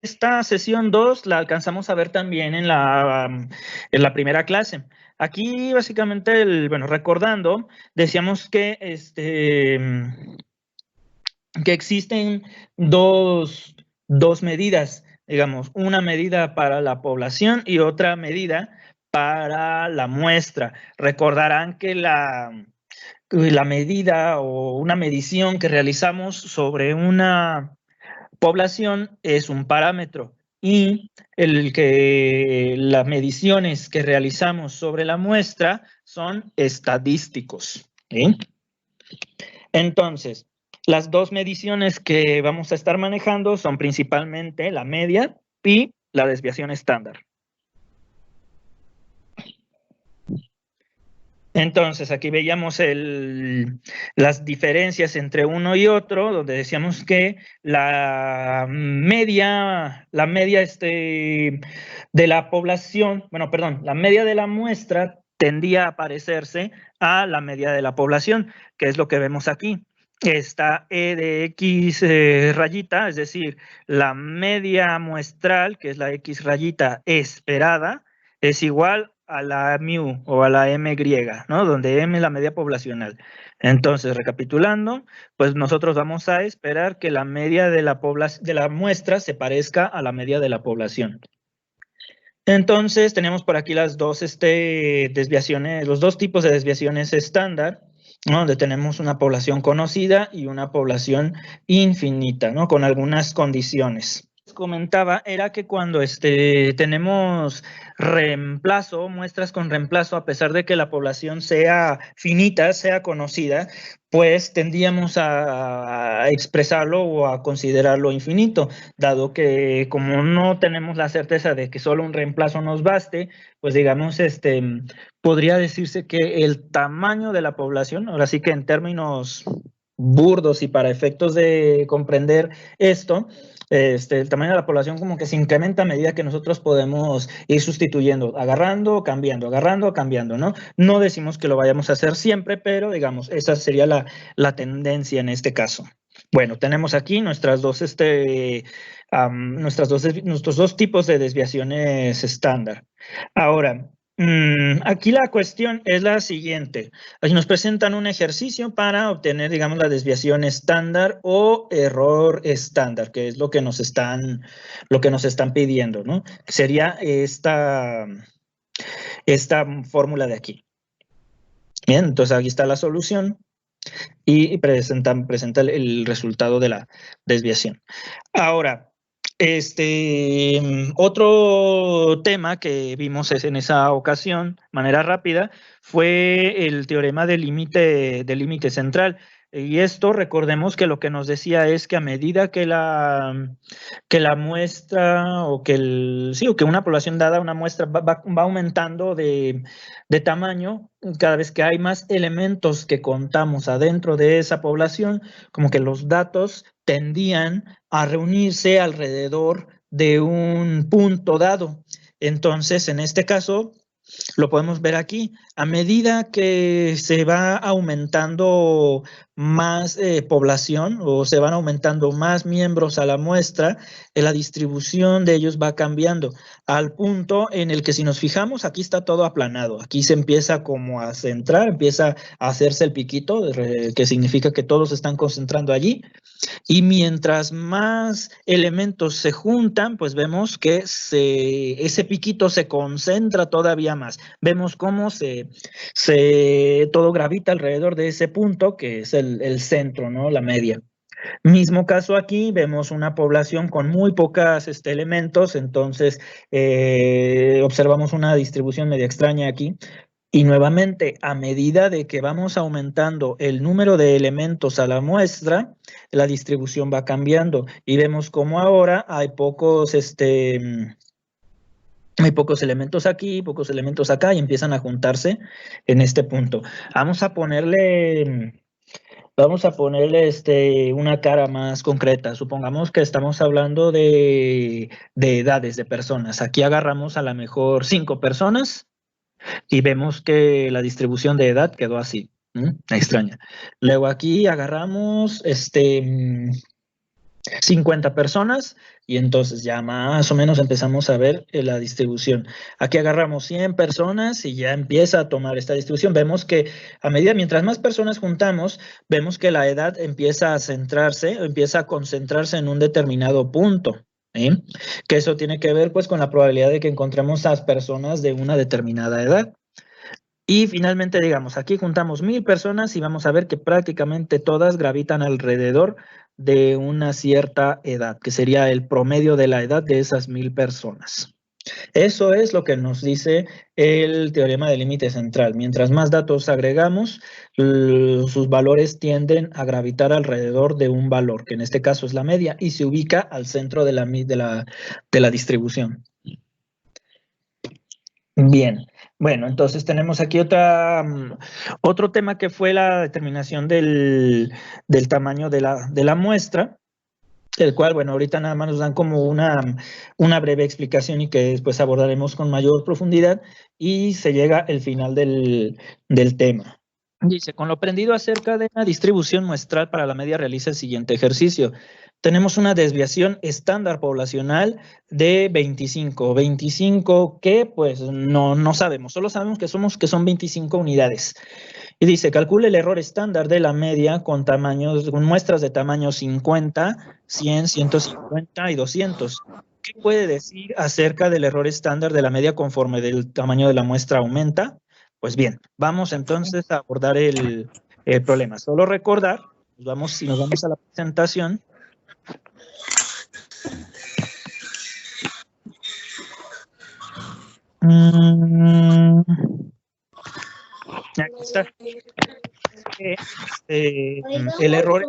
Esta sesión 2 la alcanzamos a ver también en la primera clase. Aquí básicamente, bueno, recordando, decíamos que, que existen dos medidas, digamos, una medida para la población y otra medida para la muestra. Recordarán que la medida o una medición que realizamos sobre una población es un parámetro y las mediciones que realizamos sobre la muestra son estadísticos. ¿Sí? Entonces, las dos mediciones que vamos a estar manejando son principalmente la media y la desviación estándar. Entonces, aquí veíamos las diferencias entre uno y otro, donde decíamos que la media de la población, bueno, perdón, la media de la muestra tendía a parecerse a la media de la población, que es lo que vemos aquí. Esta E de X rayita, es decir, la media muestral, que es la X rayita esperada, es igual a la mu o a la m griega, ¿no? Donde m es la media poblacional. Entonces, recapitulando, pues nosotros vamos a esperar que la media de la muestra se parezca a la media de la población. Entonces, tenemos por aquí las dos desviaciones, los dos tipos de desviaciones estándar, ¿no? Donde tenemos una población conocida y una población infinita, ¿no? Con algunas condiciones. Comentaba era que cuando tenemos reemplazo, muestras con reemplazo, a pesar de que la población sea finita, sea conocida, pues tendíamos a expresarlo o a considerarlo infinito, dado que como no tenemos la certeza de que solo un reemplazo nos baste, pues digamos, podría decirse que el tamaño de la población, ahora sí que en términos burdos y para efectos de comprender esto, el tamaño de la población como que se incrementa a medida que nosotros podemos ir sustituyendo, agarrando, cambiando, ¿no? No decimos que lo vayamos a hacer siempre, pero digamos, esa sería la tendencia en este caso. Bueno, tenemos aquí nuestros dos tipos de desviaciones estándar. Ahora, aquí la cuestión es la siguiente. Aquí nos presentan un ejercicio para obtener, digamos, la desviación estándar o error estándar, que es lo que nos están pidiendo, ¿no? Sería esta fórmula de aquí. Bien, entonces aquí está la solución y presenta el resultado de la desviación. Ahora, otro tema que vimos en esa ocasión, de manera rápida, fue el teorema del límite central. Y esto, recordemos que lo que nos decía es que a medida que la muestra o que una población dada, una muestra va aumentando de tamaño, cada vez que hay más elementos que contamos adentro de esa población, como que los datos tendían a reunirse alrededor de un punto dado. Entonces, en este caso, lo podemos ver aquí. A medida que se va aumentando más población o se van aumentando más miembros a la muestra, la distribución de ellos va cambiando al punto en el que si nos fijamos, aquí está todo aplanado. Aquí se empieza como a centrar, empieza a hacerse el piquito, que significa que todos se están concentrando allí. Y mientras más elementos se juntan, pues vemos que ese piquito se concentra todavía más. Vemos cómo todo gravita alrededor de ese punto, que es el centro, ¿no? La media. Mismo caso aquí, vemos una población con muy pocos elementos, entonces observamos una distribución media extraña aquí. Y nuevamente, a medida de que vamos aumentando el número de elementos a la muestra, la distribución va cambiando y vemos cómo ahora hay pocos elementos aquí, pocos elementos acá y empiezan a juntarse en este punto. Vamos a ponerle una cara más concreta. Supongamos que estamos hablando de edades de personas. Aquí agarramos a lo mejor 5 personas y vemos que la distribución de edad quedó así, extraña. Luego aquí agarramos 50 personas y entonces ya más o menos empezamos a ver la distribución. Aquí agarramos 100 personas y ya empieza a tomar esta distribución. Vemos que a medida, mientras más personas juntamos, vemos que la edad empieza a centrarse, empieza a concentrarse en un determinado punto. ¿Sí? Que eso tiene que ver pues con la probabilidad de que encontremos a las personas de una determinada edad. Y finalmente, digamos, aquí juntamos 1000 personas y vamos a ver que prácticamente todas gravitan alrededor de una cierta edad, que sería el promedio de la edad de esas 1000 personas. Eso es lo que nos dice el teorema del límite central. Mientras más datos agregamos, sus valores tienden a gravitar alrededor de un valor, que en este caso es la media, y se ubica al centro de la distribución. Bien, bueno, entonces tenemos aquí otro tema que fue la determinación del tamaño de la muestra, el cual, bueno, ahorita nada más nos dan como una breve explicación y que después abordaremos con mayor profundidad y se llega al final del tema. Dice, con lo aprendido acerca de la distribución muestral para la media realiza el siguiente ejercicio. Tenemos una desviación estándar poblacional de 25. 25 que pues no sabemos, solo sabemos que son 25 unidades. Y dice, calcule el error estándar de la media con muestras de tamaño 50, 100, 150 y 200. ¿Qué puede decir acerca del error estándar de la media conforme el tamaño de la muestra aumenta? Pues bien, vamos entonces a abordar el problema. Solo recordar, si nos vamos a la presentación. Aquí está. El error.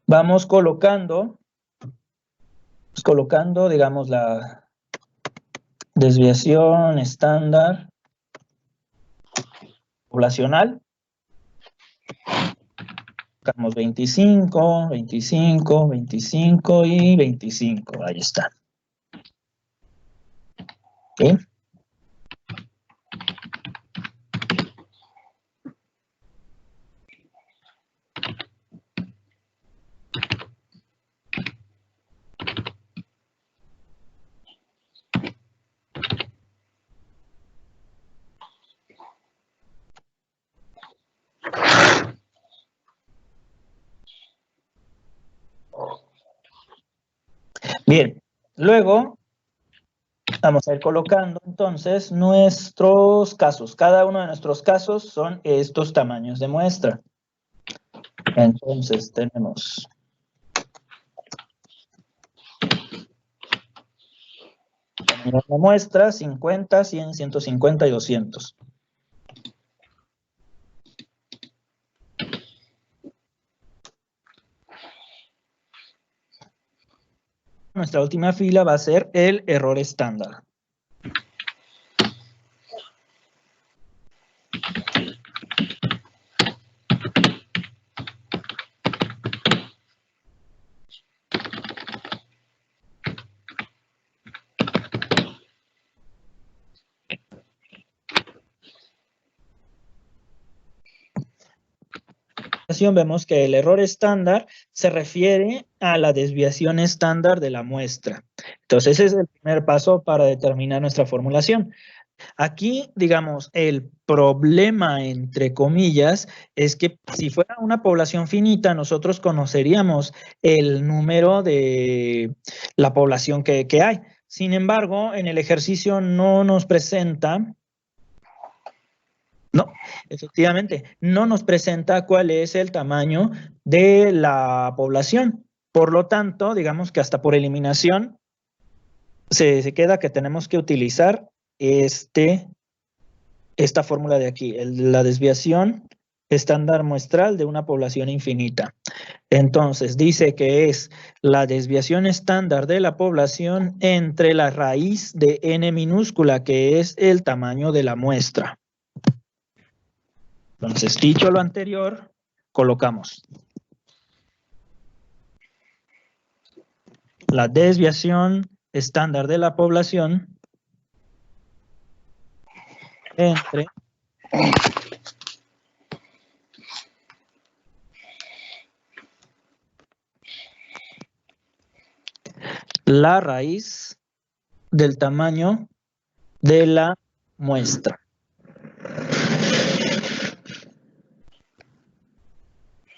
Vamos colocando, digamos, la desviación estándar poblacional. Buscamos 25, 25, 25 y 25. Ahí está. ¿Sí? Bien, luego vamos a ir colocando entonces nuestros casos. Cada uno de nuestros casos son estos tamaños de muestra. Entonces tenemos tamaño de muestra 50, 100, 150 y 200. Nuestra última fila va a ser el error estándar. Vemos que el error estándar se refiere a la desviación estándar de la muestra. Entonces, ese es el primer paso para determinar nuestra formulación. Aquí, digamos, el problema, entre comillas, es que si fuera una población finita, nosotros conoceríamos el número de la población que hay. Sin embargo, en el ejercicio no nos presenta. No, efectivamente, no nos presenta cuál es el tamaño de la población. Por lo tanto, digamos que hasta por eliminación se queda que tenemos que utilizar esta fórmula de aquí, la desviación estándar muestral de una población infinita. Entonces, dice que es la desviación estándar de la población entre la raíz de n minúscula, que es el tamaño de la muestra. Entonces, dicho lo anterior, colocamos la desviación estándar de la población entre la raíz del tamaño de la muestra.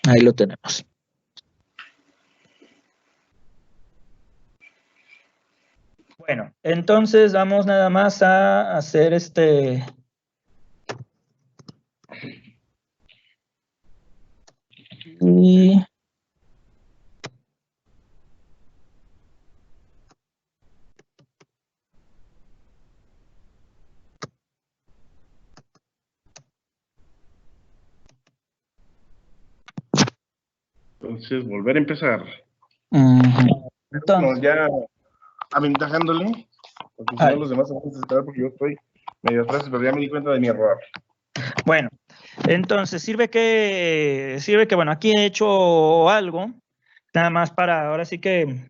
Ahí lo tenemos. Bueno, entonces vamos nada más a hacer y entonces, volver a empezar. Entonces, Bueno, ya aventajándole, porque si no los demás se van a desesperar porque yo estoy medio atrás, pero ya me di cuenta de mi error. Bueno, entonces sirve que, bueno, aquí he hecho algo, nada más para, ahora sí que,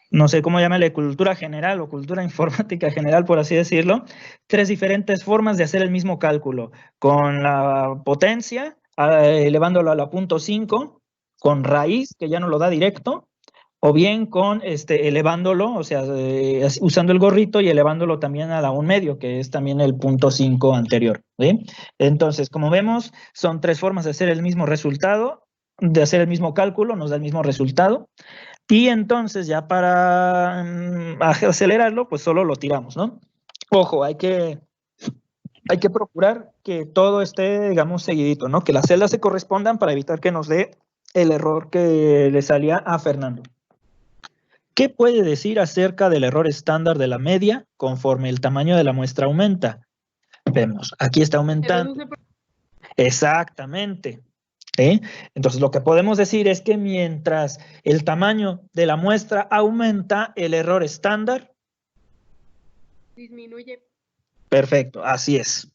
no sé cómo llamarle, cultura general o cultura informática general, por así decirlo, 3 diferentes formas de hacer el mismo cálculo, con la potencia, elevándolo a la 0.5, con raíz, que ya no lo da directo, o bien con elevándolo, o sea, usando el gorrito y elevándolo también a la 1/2, que es también el 0.5 anterior, ¿sí? Entonces, como vemos, son 3 formas de hacer el mismo resultado, de hacer el mismo cálculo, nos da el mismo resultado, y entonces ya para acelerarlo, pues solo lo tiramos, ¿no? Ojo, hay que procurar que todo esté, digamos, seguidito, ¿no? Que las celdas se correspondan para evitar que nos dé el error que le salía a Fernando. ¿Qué puede decir acerca del error estándar de la media conforme el tamaño de la muestra aumenta? Vemos, aquí está aumentando. Exactamente. Entonces, lo que podemos decir es que mientras el tamaño de la muestra aumenta, el error estándar disminuye. Perfecto, así es.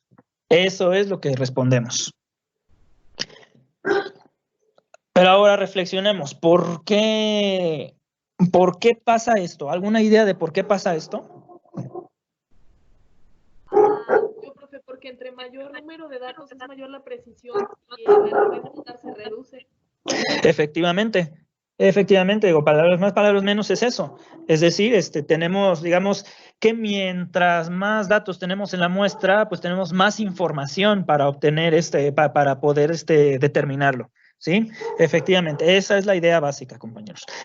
Eso es lo que respondemos. Pero ahora reflexionemos, ¿por qué pasa esto? ¿Alguna idea de por qué pasa esto? Yo, profe, porque entre mayor número de datos es mayor la precisión y el error estándar se reduce. Efectivamente, digo, palabras más, palabras menos es eso. Es decir, tenemos, digamos, que mientras más datos tenemos en la muestra, pues tenemos más información para obtener, para poder determinarlo. ¿Sí? Efectivamente, esa es la idea básica, compañeros.